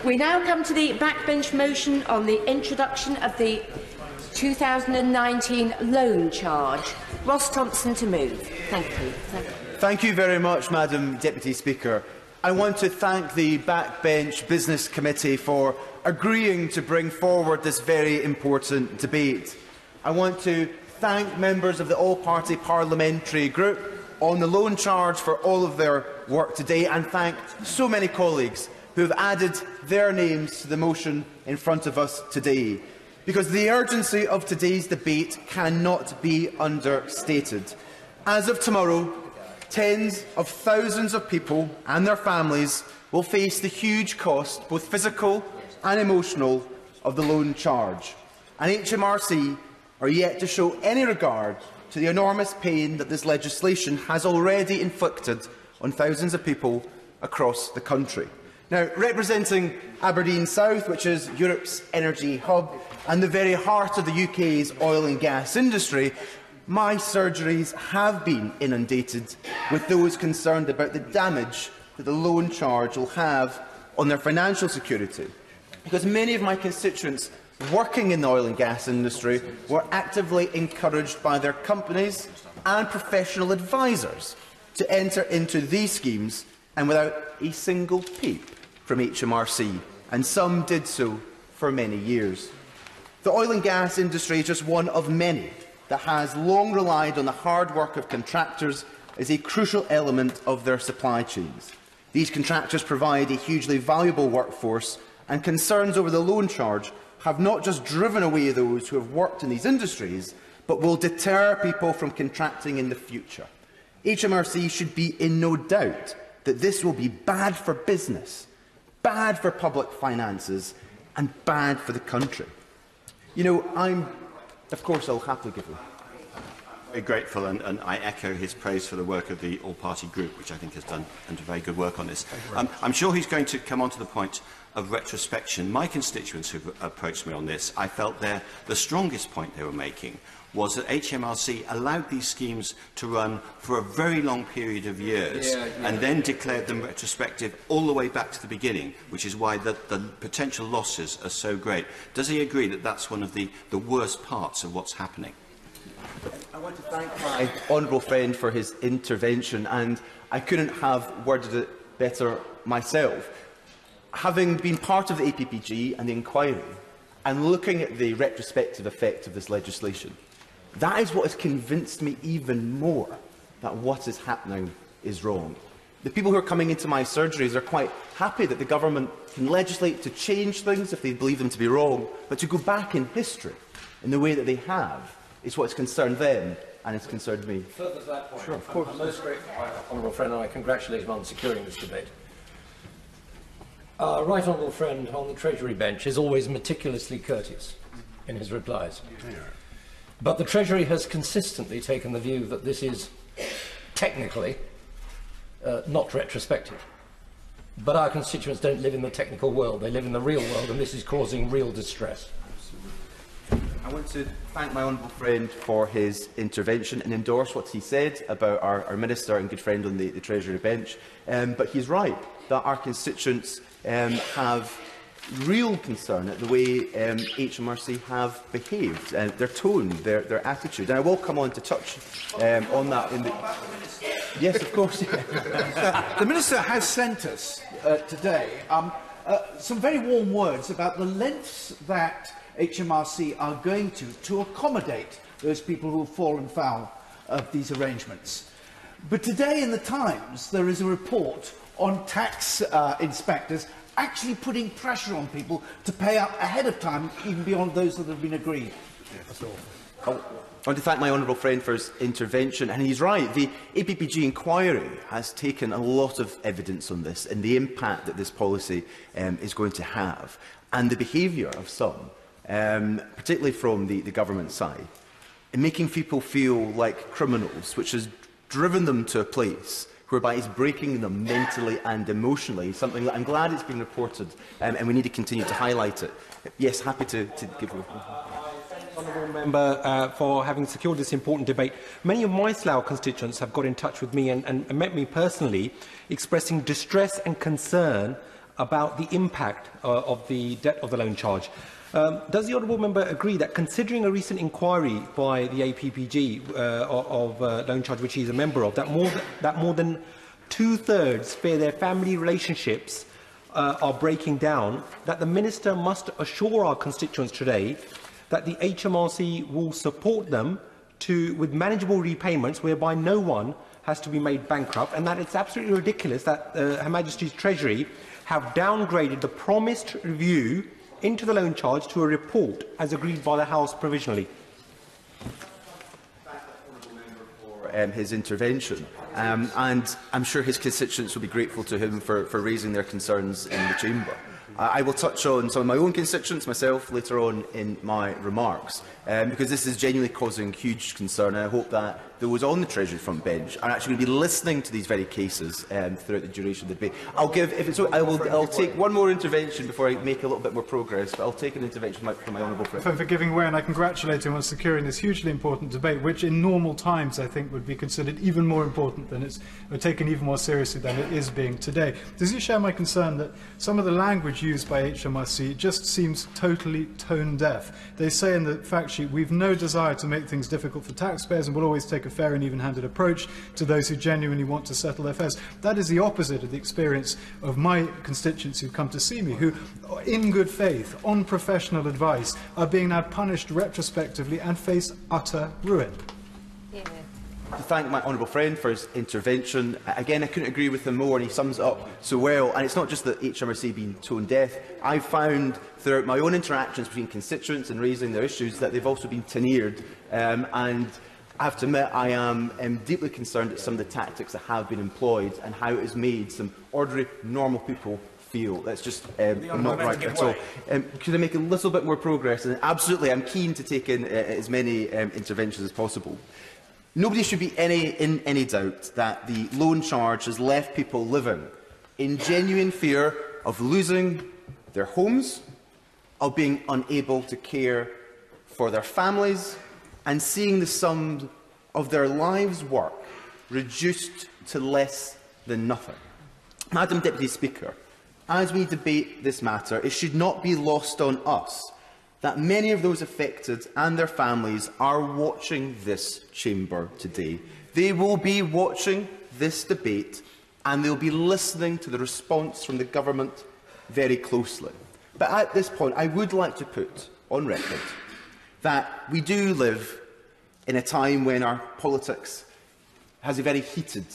We now come to the backbench motion on the introduction of the 2019 loan charge. Ross Thomson to move. Thank you. Thank you very much, Madam Deputy Speaker. I want to thank the Backbench Business Committee for agreeing to bring forward this very important debate. I want to thank members of the All-Party Parliamentary Group on the loan charge for all of their work today, and thank so many colleagues who have added their names to the motion in front of us today, because the urgency of today's debate cannot be understated. As of tomorrow, tens of thousands of people and their families will face the huge cost, both physical and emotional, of the loan charge. And HMRC are yet to show any regard to the enormous pain that this legislation has already inflicted on thousands of people across the country. Now, representing Aberdeen South, which is Europe's energy hub and the very heart of the UK's oil and gas industry, my surgeries have been inundated with those concerned about the damage that the loan charge will have on their financial security, because many of my constituents working in the oil and gas industry were actively encouraged by their companies and professional advisers to enter into these schemes, and without a single peep from HMRC, and some did so for many years. The oil and gas industry is just one of many that has long relied on the hard work of contractors as a crucial element of their supply chains. These contractors provide a hugely valuable workforce, and concerns over the loan charge have not just driven away those who have worked in these industries, but will deter people from contracting in the future. HMRC should be in no doubt that this will be bad for business, bad for public finances, and bad for the country. You know, of course, I'll happily give you. Very grateful, and I echo his praise for the work of the all-party group, which I think has done very good work on this. I'm sure he's going to come on to the point of retrospection. My constituents who approached me on this, I felt the strongest point they were making was that HMRC allowed these schemes to run for a very long period of years and then declared them retrospective all the way back to the beginning, which is why the potential losses are so great. Does he agree that that's one of the worst parts of what's happening? I want to thank my honourable friend for his intervention, and I couldn't have worded it better myself. Having been part of the APPG and the inquiry, and looking at the retrospective effect of this legislation, that is what has convinced me even more that what is happening is wrong. The people who are coming into my surgeries are quite happy that the government can legislate to change things if they believe them to be wrong, but to go back in history in the way that they have is what has concerned them, and it's concerned me. Further to that point, sure, of course. I'm most grateful, honourable friend, and I congratulate him on securing this debate. Our right honourable friend on the Treasury bench is always meticulously courteous in his replies. But the Treasury has consistently taken the view that this is technically not retrospective. But our constituents don't live in the technical world, they live in the real world, and this is causing real distress. I want to thank my honourable friend for his intervention and endorse what he said about our Minister and good friend on the Treasury bench. But he's right that our constituents have real concern at the way HMRC have behaved, their tone, their attitude. And I will come on to touch on that in the... Yes, of course. The Minister has sent us today some very warm words about the lengths that HMRC are going to accommodate those people who have fallen foul of these arrangements. But today in the Times there is a report on tax inspectors actually putting pressure on people to pay up ahead of time, even beyond those that have been agreed. I want to thank my honourable friend for his intervention, and he's right. The APPG inquiry has taken a lot of evidence on this and the impact that this policy is going to have, and the behaviour of some, particularly from the government side, in making people feel like criminals, which has driven them to a place whereby it's breaking them mentally and emotionally, something that I'm glad it's been reported, and we need to continue to highlight it. Yes, happy to give you Honourable Member for having secured this important debate. Many of my Slough constituents have got in touch with me and met me personally, expressing distress and concern about the impact of the debt of the loan charge. Does the honourable member agree that, considering a recent inquiry by the APPG of loan charge, which he is a member of, that more than two-thirds fear their family relationships are breaking down, that the Minister must assure our constituents today that the HMRC will support them with manageable repayments whereby no one has to be made bankrupt, and that it's absolutely ridiculous that Her Majesty's Treasury have downgraded the promised review into the loan charge to a report as agreed by the House provisionally. His intervention, and I'm sure his constituents will be grateful to him for raising their concerns in the chamber. I will touch on some of my own constituents myself later on in my remarks, because this is genuinely causing huge concern, and I hope that those on the Treasury front bench are actually going to be listening to these very cases throughout the duration of the debate. I'll take one more intervention before I make a little bit more progress, but I'll take an intervention from my honourable friend. For giving way, and I congratulate him on securing this hugely important debate, which in normal times I think would be considered even more important than it's taken even more seriously than it is being today. Does he share my concern that some of the language used by HMRC just seems totally tone deaf? They say in the fact sheet, we've no desire to make things difficult for taxpayers and will always take a fair and even-handed approach to those who genuinely want to settle their affairs. That is the opposite of the experience of my constituents who come to see me, who, in good faith, on professional advice, are being now punished retrospectively and face utter ruin. To thank my honourable friend for his intervention. Again, I couldn't agree with him more, and he sums it up so well. And it's not just that HMRC being tone deaf. I've found throughout my own interactions between constituents and raising their issues that they've also been tenured. And I have to admit, I am deeply concerned at some of the tactics that have been employed and how it has made some ordinary, normal people feel. That's just not right at all. Could I make a little bit more progress? And absolutely, I'm keen to take in as many interventions as possible. Nobody should be in any doubt that the loan charge has left people living in genuine fear of losing their homes, of being unable to care for their families, and seeing the sum of their lives' work reduced to less than nothing. Madam Deputy Speaker, as we debate this matter, it should not be lost on us that many of those affected and their families are watching this chamber today. They will be watching this debate, and they will be listening to the response from the government very closely. But at this point, I would like to put on record that we do live in a time when our politics has a very heated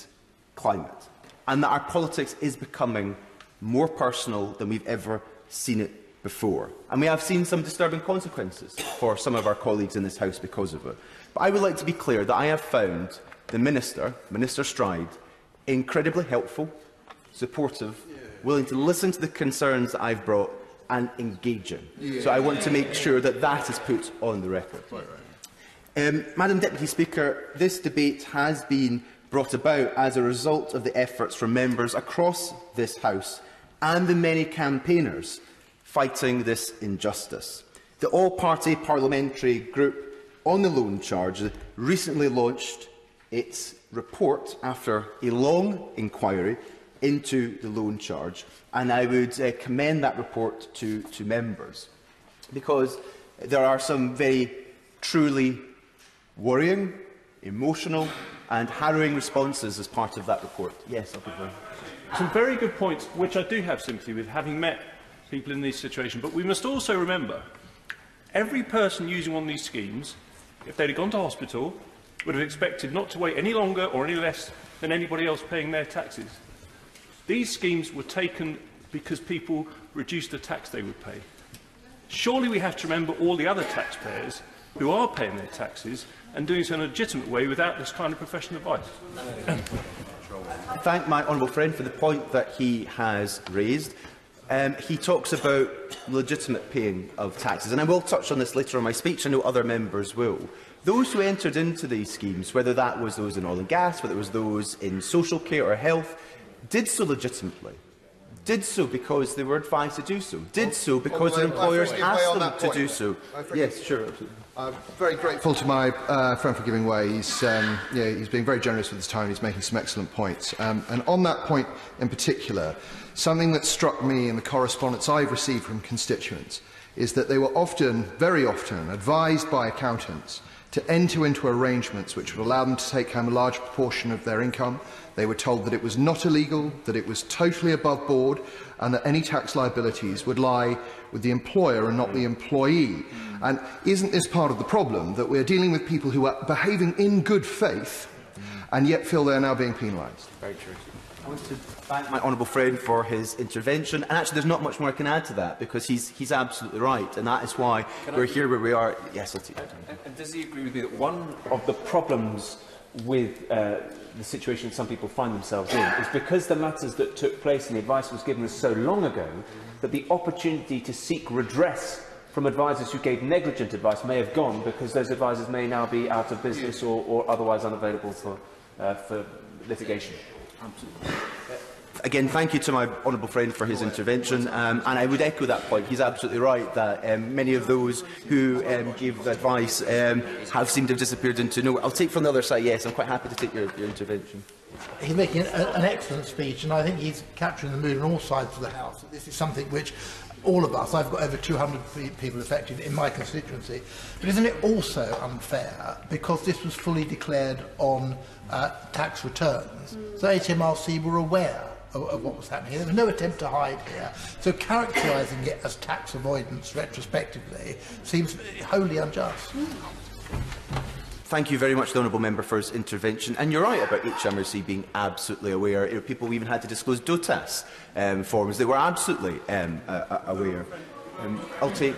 climate, and that our politics is becoming more personal than we've ever seen it before. And we have seen some disturbing consequences for some of our colleagues in this House because of it. But I would like to be clear that I have found the Minister, Minister Stride, incredibly helpful, supportive, willing to listen to the concerns that I've brought and engaging. So I want to make sure that that is put on the record. Madam Deputy Speaker, this debate has been brought about as a result of the efforts from members across this House and the many campaigners fighting this injustice. The all-party parliamentary group on the loan charge recently launched its report after a long inquiry into the loan charge, and I would commend that report to members, because there are some very truly worrying, emotional and harrowing responses as part of that report. Yes, I'll be very. Some very good points, which I do have sympathy with, having met people in these situations. But we must also remember, every person using one of these schemes, if they'd have gone to hospital, would have expected not to wait any longer or any less than anybody else paying their taxes. These schemes were taken because people reduced the tax they would pay. Surely we have to remember all the other taxpayers who are paying their taxes and doing so in a legitimate way without this kind of professional advice. I thank my honourable friend for the point that he has raised. He talks about legitimate paying of taxes, and I will touch on this later in my speech. I know other members will. Those who entered into these schemes, whether that was those in oil and gas, whether it was those in social care or health, did so legitimately, did so because they were advised to do so, did so because their employers asked them to do so. Yes, sure. Absolutely. I'm very grateful to my friend for giving way. He's being very generous with his time. He's making some excellent points. And on that point in particular, something that struck me in the correspondence I've received from constituents is that they were often, very often, advised by accountants to enter into arrangements which would allow them to take home a large proportion of their income. They were told that it was not illegal, that it was totally above board, and that any tax liabilities would lie with the employer and not the employee. And isn't this part of the problem, that we're dealing with people who are behaving in good faith and yet feel they're now being penalised? Very true. I want to thank my honourable friend for his intervention, and actually there's not much more I can add to that, because he's absolutely right, and that is why we're here where we are. Yes, I'll take it. And does he agree with me that one of the problems with the situation some people find themselves in is because the matters that took place and the advice was given us so long ago, that the opportunity to seek redress from advisers who gave negligent advice may have gone, because those advisers may now be out of business or otherwise unavailable for litigation? Absolutely. Again, thank you to my honourable friend for his intervention, and I would echo that point. He's absolutely right that many of those who gave advice have seemed to have disappeared into nowhere. I'll take from the other side. Yes, I'm quite happy to take your intervention. He's making an excellent speech, and I think he's capturing the mood on all sides of the House. This is something which all of us, I've got over 200 people affected in my constituency, but isn't it also unfair because this was fully declared on tax returns? So HMRC were aware of what was happening. There was no attempt to hide here. So characterising it as tax avoidance retrospectively seems wholly unjust. Thank you very much, the honourable member, for his intervention. And you're right about HMRC being absolutely aware. People even had to disclose DOTAS forms. They were absolutely aware. I'll take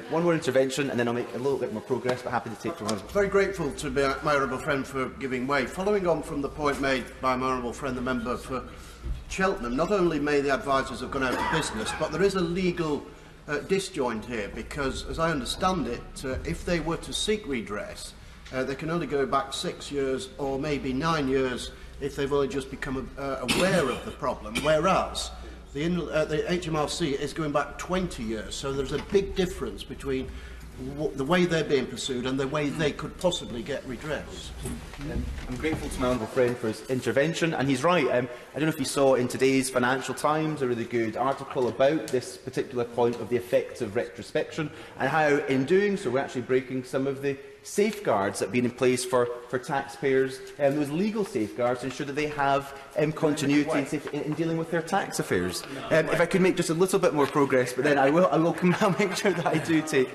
one more intervention and then I'll make a little bit more progress, but happy to take from others. Very grateful to my honourable friend for giving way. Following on from the point made by my honourable friend, the member for Cheltenham, not only may the advisers have gone out of business, but there is a legal disjoint here, because, as I understand it, if they were to seek redress, they can only go back 6 years or maybe 9 years if they've only just become aware of the problem, whereas the HMRC is going back 20 years. So there's a big difference between the way they're being pursued and the way they could possibly get redress. I'm grateful to my honourable friend for his intervention, and he's right. I don't know if you saw in today's Financial Times a really good article about this particular point of the effects of retrospection and how, in doing so, we're actually breaking some of the safeguards that have been in place for taxpayers, those legal safeguards, to ensure that they have continuity in dealing with their tax affairs. If I could make just a little bit more progress, but then I'll make sure that I do take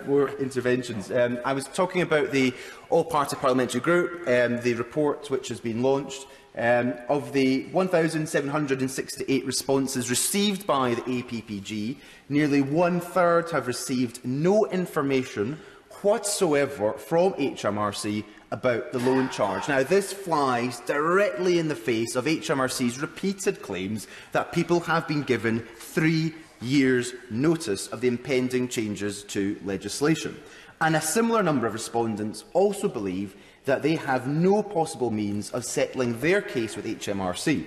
more interventions. I was talking about the all-party parliamentary group, the report which has been launched. Of the 1,768 responses received by the APPG, nearly one-third have received no information whatsoever from HMRC about the loan charge. Now, this flies directly in the face of HMRC's repeated claims that people have been given 3 years' notice of the impending changes to legislation. And a similar number of respondents also believe that they have no possible means of settling their case with HMRC.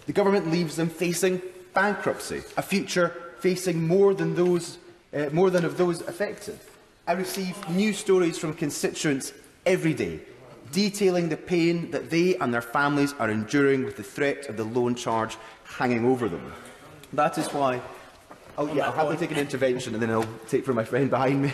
The government leaves them facing bankruptcy, a future facing more than of those affected. I receive new stories from constituents every day, detailing the pain that they and their families are enduring with the threat of the loan charge hanging over them. That is why I'll happily take an intervention, and then I'll take from my friend behind me.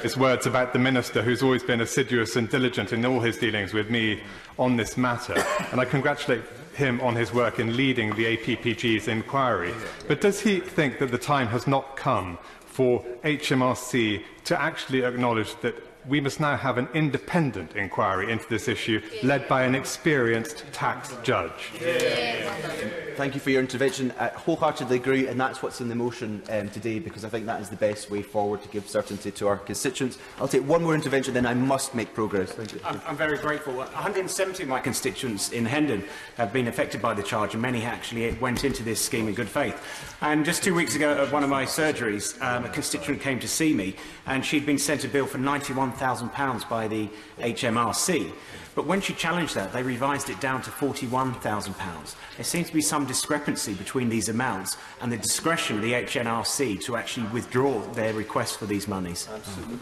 His words about the Minister, who's always been assiduous and diligent in all his dealings with me on this matter, and I congratulate him on his work in leading the APPG's inquiry. But does he think that the time has not come for HMRC to actually acknowledge that we must now have an independent inquiry into this issue, led by an experienced tax judge? Thank you for your intervention. I wholeheartedly agree, and that's what's in the motion today, because I think that is the best way forward to give certainty to our constituents. I'll take one more intervention, then I must make progress. Thank you. I'm very grateful. 170 of my constituents in Hendon have been affected by the charge, and many actually went into this scheme in good faith. And just 2 weeks ago, at one of my surgeries, a constituent came to see me, and she'd been sent a bill for £91,000 by the HMRC. But when she challenged that, they revised it down to £41,000. There seems to be some discrepancy between these amounts and the discretion of the HNRC to actually withdraw their request for these monies. Absolutely.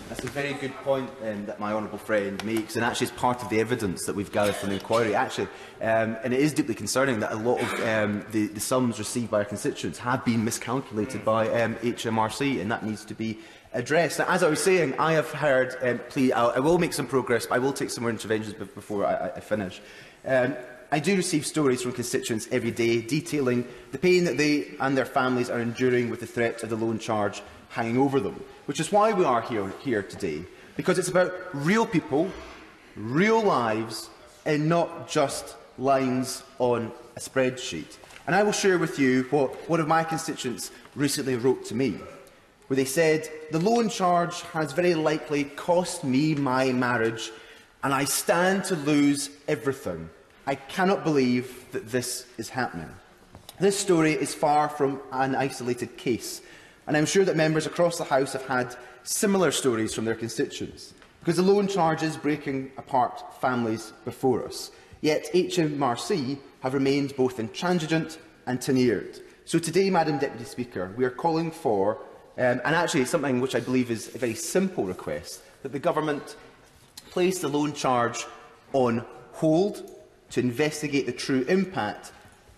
That's a very good point that my honourable friend makes, and actually is part of the evidence that we've gathered from the inquiry. Actually, and it is deeply concerning that a lot of the sums received by our constituents have been miscalculated by HMRC, and that needs to be addressed. Now, as I was saying, I have heard I will make some progress, but I will take some more interventions before I finish. I do receive stories from constituents every day detailing the pain that they and their families are enduring with the threat of the loan charge hanging over them, which is why we are here today, because it's about real people, real lives, and not just lines on a spreadsheet. And I will share with you what one of my constituents recently wrote to me, where they said, "The loan charge has very likely cost me my marriage, and I stand to lose everything. I cannot believe that this is happening." This story is far from an isolated case, and I'm sure that members across the House have had similar stories from their constituents, because the loan charge is breaking apart families before us. Yet HMRC have remained both intransigent and tenured. So today, Madam Deputy Speaker, we are calling for and actually something which I believe is a very simple request, that the Government place the loan charge on hold to investigate the true impact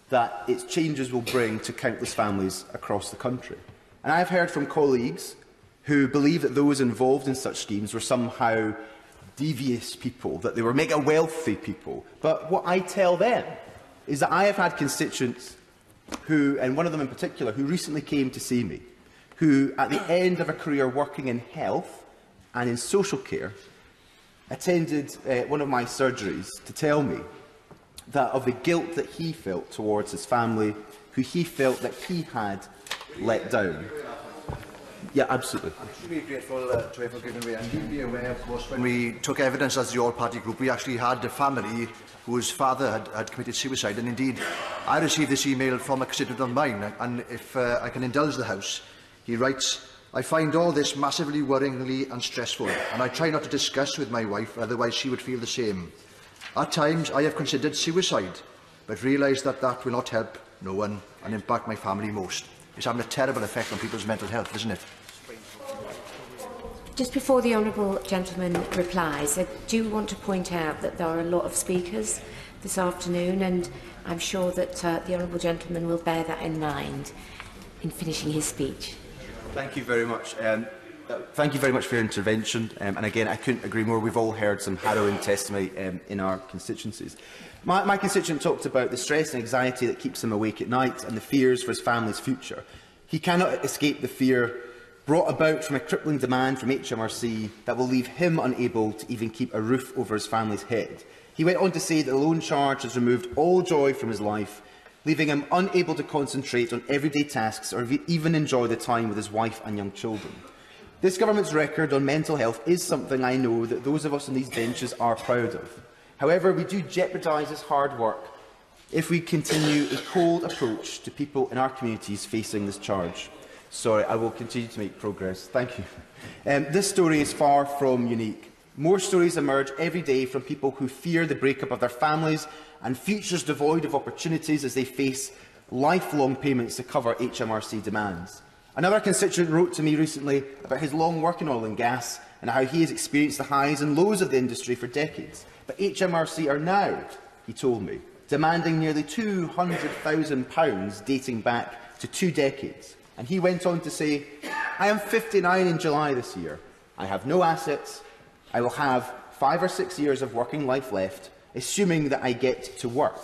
that its changes will bring to countless families across the country. And I have heard from colleagues who believe that those involved in such schemes were somehow devious people, that they were mega wealthy people. But what I tell them is that I have had constituents who, and one of them in particular, who recently came to see me, who, at the end of a career working in health and in social care, attended one of my surgeries to tell me that of the guilt that he felt towards his family, who he felt that he had let down. Yeah, absolutely. I'm extremely grateful to her for giving way. And you'll be aware, of course, when we took evidence as the all-party group, we actually had a family whose father had committed suicide. And indeed, I received this email from a constituent of mine, and if I can indulge the House, he writes, "I find all this massively worryingly and stressful, and I try not to discuss with my wife, otherwise she would feel the same. At times I have considered suicide, but realise that that will not help no one and impact my family most." It's having a terrible effect on people's mental health, isn't it? Just before the honourable gentleman replies, I do want to point out that there are a lot of speakers this afternoon, and I'm sure that the honourable gentleman will bear that in mind in finishing his speech. Thank you very much. Thank you very much for your intervention. And again, I couldn't agree more. We've all heard some harrowing testimony in our constituencies. My constituent talked about the stress and anxiety that keeps him awake at night and the fears for his family's future. He cannot escape the fear brought about from a crippling demand from HMRC that will leave him unable to even keep a roof over his family's head. He went on to say that the loan charge has removed all joy from his life, leaving him unable to concentrate on everyday tasks or even enjoy the time with his wife and young children. This Government's record on mental health is something I know that those of us on these benches are proud of. However, we do jeopardise his hard work if we continue a cold approach to people in our communities facing this charge. Sorry, I will continue to make progress. Thank you. This story is far from unique. More stories emerge every day from people who fear the breakup of their families and futures devoid of opportunities as they face lifelong payments to cover HMRC demands. Another constituent wrote to me recently about his long work in oil and gas and how he has experienced the highs and lows of the industry for decades. But HMRC are now, he told me, demanding nearly £200,000 dating back to 2 decades. And he went on to say, "I am 59 in July this year. I have no assets. I will have 5 or 6 years of working life left, assuming that I get to work.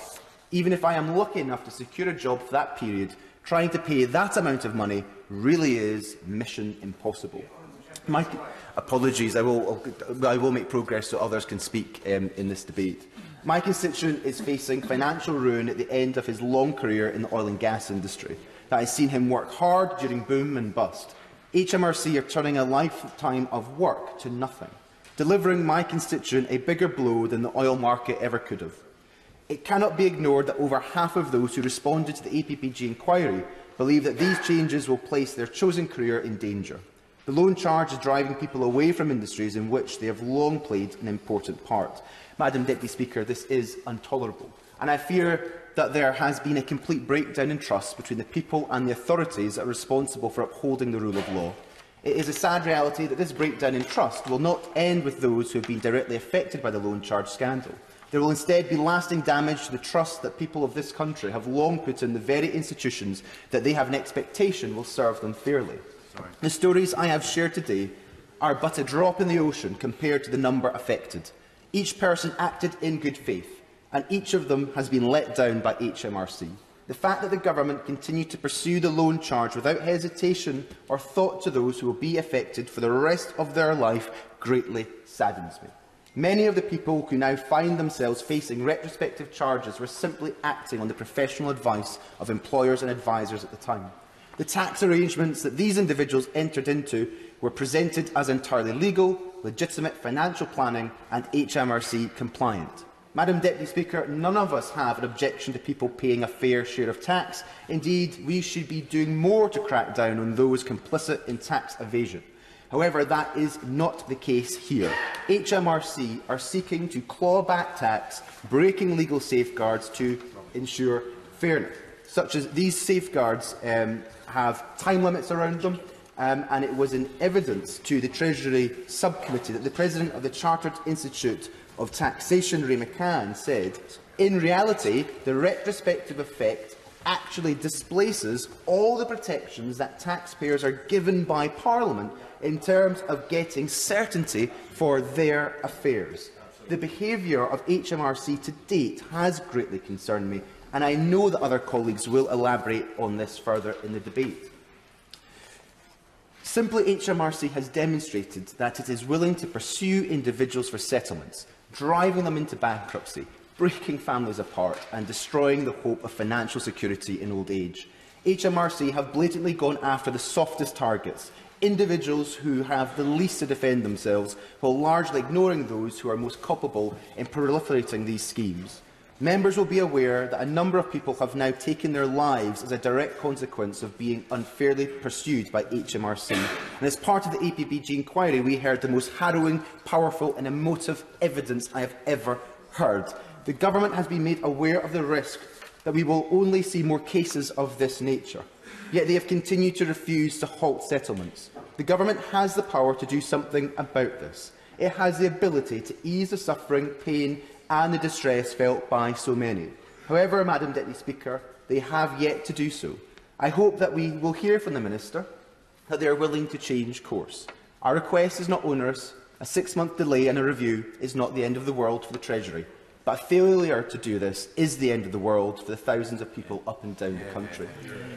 Even if I am lucky enough to secure a job for that period, trying to pay that amount of money really is mission impossible." My apologies, I will make progress so others can speak in this debate. My constituent is facing financial ruin at the end of his long career in the oil and gas industry that has seen him work hard during boom and bust. HMRC are turning a lifetime of work to nothing, delivering my constituent a bigger blow than the oil market ever could have. It cannot be ignored that over half of those who responded to the APPG inquiry believe that these changes will place their chosen career in danger. The loan charge is driving people away from industries in which they have long played an important part. Madam Deputy Speaker, this is intolerable, and I fear that there has been a complete breakdown in trust between the people and the authorities that are responsible for upholding the rule of law. It is a sad reality that this breakdown in trust will not end with those who have been directly affected by the loan charge scandal. There will instead be lasting damage to the trust that people of this country have long put in the very institutions that they have an expectation will serve them fairly. The stories I have shared today are but a drop in the ocean compared to the number affected. Each person acted in good faith, and each of them has been let down by HMRC. The fact that the Government continued to pursue the loan charge without hesitation or thought to those who will be affected for the rest of their life greatly saddens me. Many of the people who now find themselves facing retrospective charges were simply acting on the professional advice of employers and advisers at the time. The tax arrangements that these individuals entered into were presented as entirely legal, legitimate financial planning and HMRC compliant. Madam Deputy Speaker, none of us have an objection to people paying a fair share of tax. Indeed, we should be doing more to crack down on those complicit in tax evasion. However, that is not the case here. HMRC are seeking to claw back tax, breaking legal safeguards to ensure fairness, such as these safeguards have time limits around them, and it was in evidence to the Treasury Subcommittee that the President of the Chartered Institute of Taxation, Ray McCann, said, in reality, the retrospective effect actually displaces all the protections that taxpayers are given by Parliament in terms of getting certainty for their affairs. The behaviour of HMRC to date has greatly concerned me, and I know that other colleagues will elaborate on this further in the debate. Simply, HMRC has demonstrated that it is willing to pursue individuals for settlements, driving them into bankruptcy, breaking families apart and destroying the hope of financial security in old age. HMRC have blatantly gone after the softest targets, individuals who have the least to defend themselves, while largely ignoring those who are most culpable in proliferating these schemes. Members will be aware that a number of people have now taken their lives as a direct consequence of being unfairly pursued by HMRC. And as part of the APPG inquiry, we heard the most harrowing, powerful and emotive evidence I have ever heard. The Government has been made aware of the risk that we will only see more cases of this nature. Yet they have continued to refuse to halt settlements. The Government has the power to do something about this. It has the ability to ease the suffering, pain and the distress felt by so many. However, Madam Deputy Speaker, they have yet to do so. I hope that we will hear from the Minister that they are willing to change course. Our request is not onerous. A 6-month delay and a review is not the end of the world for the Treasury. But a failure to do this is the end of the world for the thousands of people up and down the country.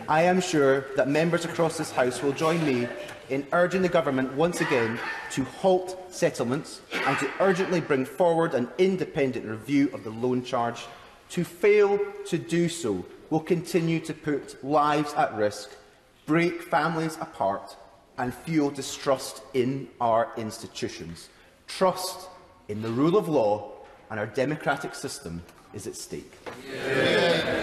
I am sure that members across this House will join me in urging the Government once again to halt settlements and to urgently bring forward an independent review of the loan charge. To fail to do so will continue to put lives at risk, break families apart and fuel distrust in our institutions. Trust in the rule of law and our democratic system is at stake. Yeah.